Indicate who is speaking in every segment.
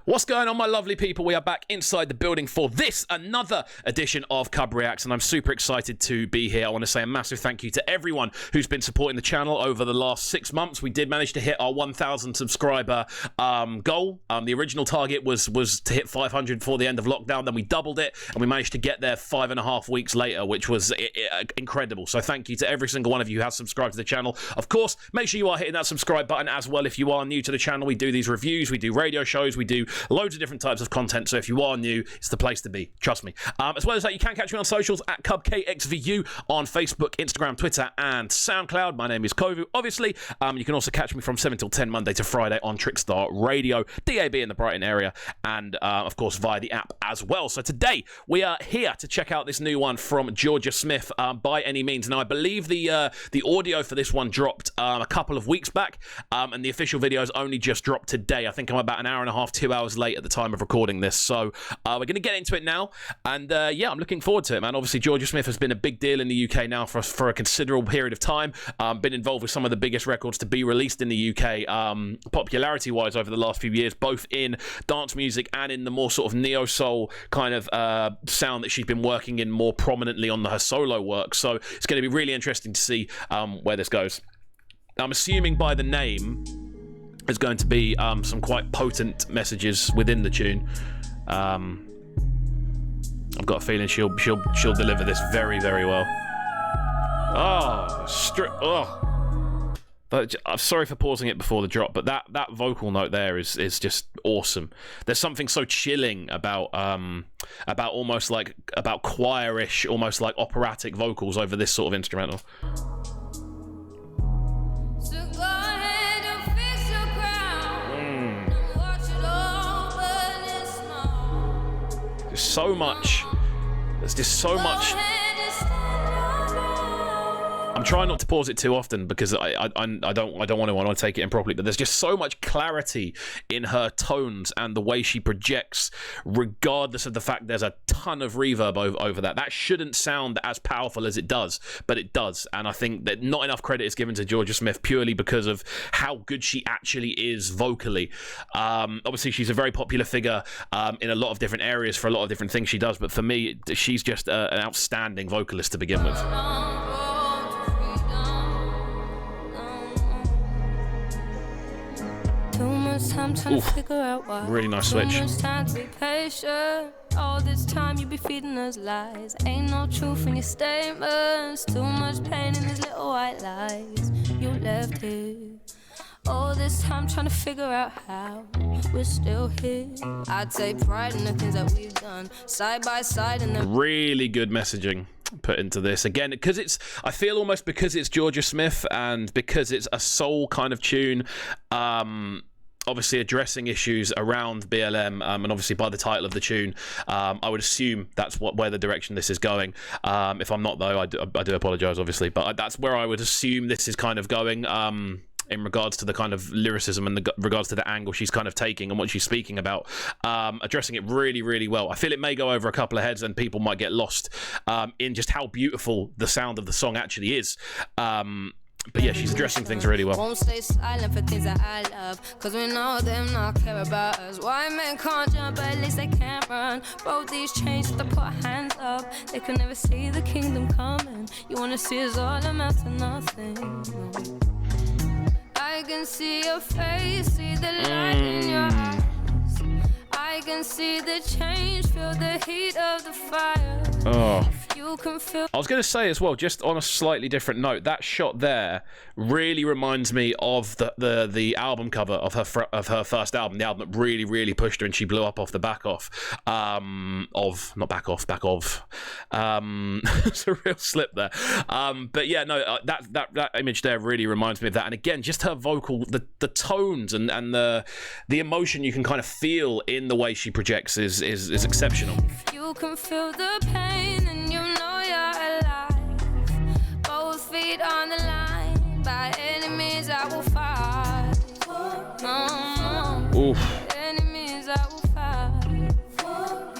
Speaker 1: What's going on, my lovely people? We are back inside the building for this, another edition of CubReacts, and I'm super excited to be here. I want to say a massive thank you to everyone who's been supporting the channel over the last 6 months. We did manage to hit our 1,000 subscriber goal. The original target was to hit 500 before the end of lockdown. Then we doubled it, and we managed to get there 5.5 weeks later, which was incredible. So thank you to every single one of you who has subscribed to the channel. Of course, make sure you are hitting that subscribe button as well if you are new to the channel. We do these reviews, we do radio shows, we do loads of different types of content, so if you are new, it's the place to be, trust me. As well as that, you can catch me on socials at KXVU on Facebook, Instagram, Twitter, and SoundCloud. My name is Kovu, obviously. You can also catch me from 7 till 10 Monday to Friday on Trickstar Radio, DAB in the Brighton area, and of course via the app as well. So today, we are here to check out this new one from Jorja Smith, By Any Means. Now, I believe the audio for this one dropped a couple of weeks back, and the official video has only just dropped today. I think I'm about an hour and a half, 2 hours late at the time of recording this, so we're going to get into it now, and yeah, I'm looking forward to it, man. Obviously, Jorja Smith has been a big deal in the UK now for a considerable period of time, been involved with some of the biggest records to be released in the UK, popularity-wise over the last few years, both in dance music and in the more sort of neo-soul kind of sound that she's been working in more prominently on her solo work, so it's going to be really interesting to see where this goes. I'm assuming by the name there's going to be some quite potent messages within the tune. I've got a feeling she'll deliver this very, very well. I'm sorry for pausing it before the drop, but that vocal note there is just awesome. There's something so chilling about almost like about choirish, almost like operatic vocals over this sort of instrumental. There's just so much. I'm trying not to pause it too often because I don't want to take it in properly, but there's just so much clarity in her tones and the way she projects, regardless of the fact there's a ton of reverb over that. That shouldn't sound as powerful as it does, but it does, and I think that not enough credit is given to Jorja Smith purely because of how good she actually is vocally. Obviously, she's a very popular figure in a lot of different areas for a lot of different things she does, but for me, she's just an outstanding vocalist to begin with.
Speaker 2: Time trying to figure out why.
Speaker 1: Really nice switch.
Speaker 2: Too much time to be patient. All this time you be feeding us lies. Ain't no truth in your statements. Too much pain in these little white lies you left here. All this time trying to figure out how we're still here. I take pride in the things that we've done side by side, and then
Speaker 1: really good messaging put into this again, because I feel almost because it's Jorja Smith and because it's a soul kind of tune, obviously addressing issues around BLM, and obviously by the title of the tune, I would assume that's where the direction this is going. If I'm not, though, I do apologize, obviously, but that's where I would assume this is kind of going, in regards to the kind of lyricism and regards to the angle she's kind of taking and what she's speaking about, addressing it really, really well. I feel it may go over a couple of heads and people might get lost in just how beautiful the sound of the song actually is. But yeah, she's addressing things really well.
Speaker 2: Won't stay silent for things that I love, cause we know them not care about us. Why men can't jump, but at least they can't run. Both these chains to put hands up. They can never see the kingdom coming. You wanna see us all amount to nothing. I can see your face, see the light in your eyes. I can see the change, feel the heat of the fire.
Speaker 1: Oh.
Speaker 2: You can feel.
Speaker 1: I was going to say as well, just on a slightly different note, that shot there really reminds me of the album cover of her first album, the album that really, really pushed her and she blew up off the back of. It's a real slip there. But yeah, no, that image there really reminds me of that. And again, just her vocal, the tones and the emotion you can kind of feel in the way she projects is exceptional.
Speaker 2: You can feel the pain and you know you're alive. Both feet on the line, by any means I will fight.
Speaker 1: Oof.
Speaker 2: Enemies I will fight.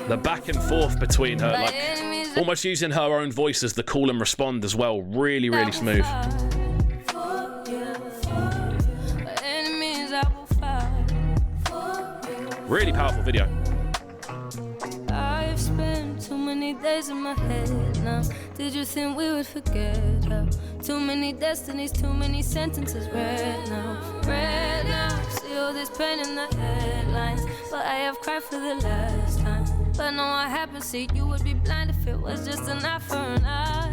Speaker 1: The back and forth between her, like almost using her own voice as the call and respond as well, really, really smooth. Really powerful video.
Speaker 2: I've spent too many days in my head now. Did you think we would forget how? Too many destinies, too many sentences read now. Read now. See all this pain in the headlines, but I have cried for the last time. But know what happened, see, you would be blind if it was just an eye for an eye.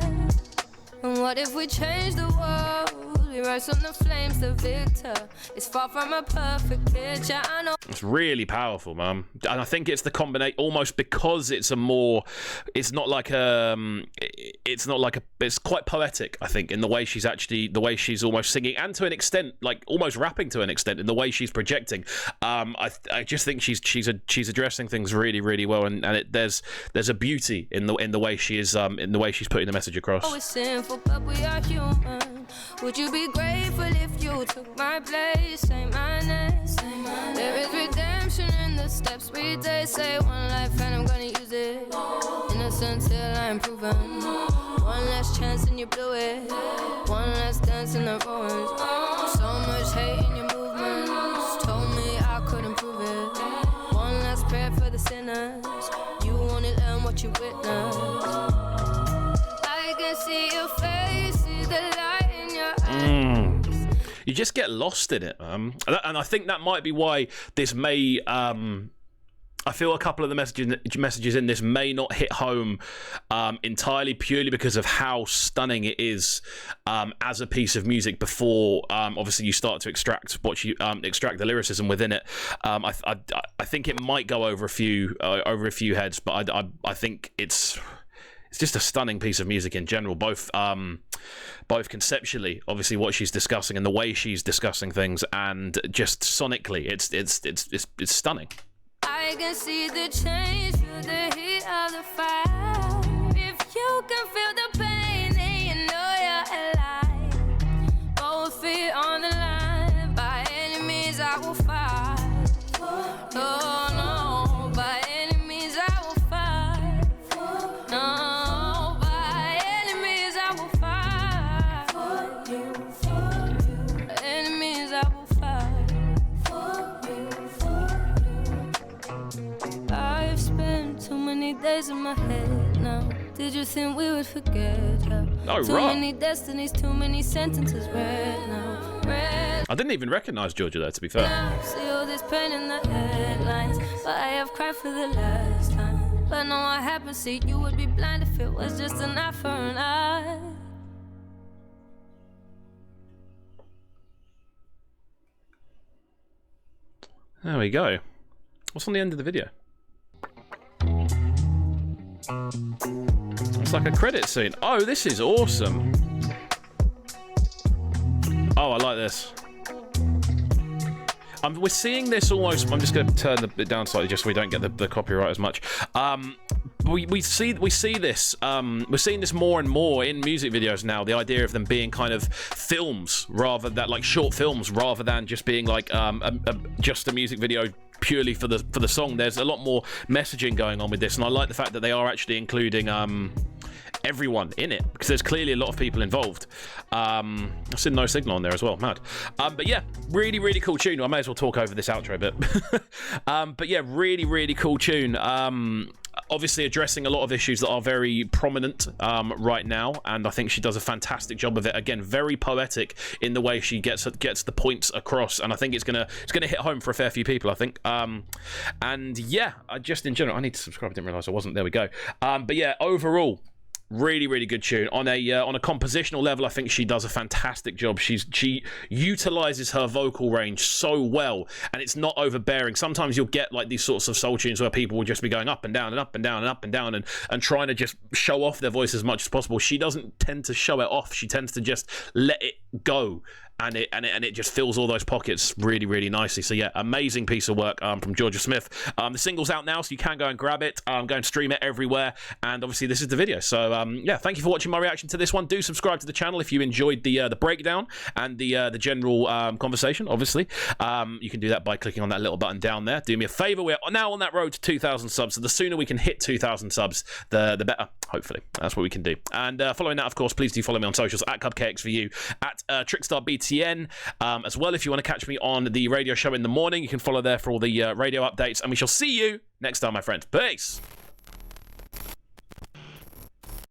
Speaker 2: And what if we change the world? We rise from the flames, the victor. It's far from a perfect picture, I know.
Speaker 1: It's really powerful, man. And I think it's the combination, almost because it's a more, it's not like it's quite poetic, I think, in the way she's actually, the way she's almost singing, and to an extent, like almost rapping to an extent, in the way she's projecting. I just think she's addressing things really, really well, and there's a beauty in the way she is, in the way she's putting the message across.
Speaker 2: Oh, it's sinful, but we are human. Would you be grateful if you took my place? Say my name. There is redemption in the steps we take. Say one life and I'm gonna use it. Innocent till I'm proven. One last chance and you blew it. One last dance in the ruins. So much hate in your movements. Told me I couldn't prove it. One last prayer for the sinners. You only learn what you witness. I can see your face, see the light in your eyes.
Speaker 1: You just get lost in it, and I think that might be why this may. I feel a couple of the messages in this may not hit home entirely, purely because of how stunning it is as a piece of music. Before obviously you start to extract the lyricism within it. I think it might go over a few heads, but I think it's just a stunning piece of music in general, both conceptually, obviously what she's discussing and the way she's discussing things, and just sonically, it's stunning.
Speaker 2: I can see the change, feel the heat of the fire. If you can feel the pain, then you know you're alive. Both feet on the line, by any means I will fight. Oh no, by any means I will fight. No, by any means I will fight. By any means I will fight. I've spent too many days in my head now. Did you think we would forget how?
Speaker 1: Oh,
Speaker 2: too
Speaker 1: right.
Speaker 2: many destinies, too many sentences read now. Read
Speaker 1: I didn't even recognise Jorja there, to be fair.
Speaker 2: now. See all this pain in the headlines, but I have cried for the last time. But know what happened, see, you would be blind if it was just an eye for an eye.
Speaker 1: There we go. What's on the end of the video? It's like a credit scene. Oh, this is awesome. Oh, I like this. We're seeing this almost. I'm just going to turn it down slightly just so we don't get the copyright as much. We see this. We're seeing this more and more in music videos now. The idea of them being kind of films, rather than like short films, rather than just being like just a music video purely for the song. There's a lot more messaging going on with this, and I like the fact that they are actually including everyone in it, because there's clearly a lot of people involved. I've seen No Signal on there as well, mad. But yeah, really, really cool tune. I may as well talk over this outro bit. But yeah, really, really cool tune. Obviously addressing a lot of issues that are very prominent right now, and I think she does a fantastic job of it. Again, very poetic in the way she gets the points across, and I think it's gonna hit home for a fair few people, I think. And yeah, just in general, I need to subscribe. I didn't realize I wasn't. There we go. But yeah, overall, really, really good tune. On a compositional level, I think she does a fantastic job. She utilizes her vocal range so well, and it's not overbearing. Sometimes you'll get like these sorts of soul tunes where people will just be going up and down and up and down and up and down and trying to just show off their voice as much as possible. She doesn't tend to show it off. She tends to just let it go. And it just fills all those pockets really, really nicely. So yeah, amazing piece of work from Jorja Smith. The single's out now, so you can go and grab it. Go and stream it everywhere. And obviously, this is the video. So yeah, thank you for watching my reaction to this one. Do subscribe to the channel if you enjoyed the breakdown and the general conversation. Obviously, you can do that by clicking on that little button down there. Do me a favor. We're now on that road to 2,000 subs. So the sooner we can hit 2,000 subs, the better. Hopefully, that's what we can do. And following that, of course, please do follow me on socials at CubKXVU, at Trickstar BT. KTN. As well, if you want to catch me on the radio show in the morning, you can follow there for all the radio updates. And we shall see you next time, my friends. Peace.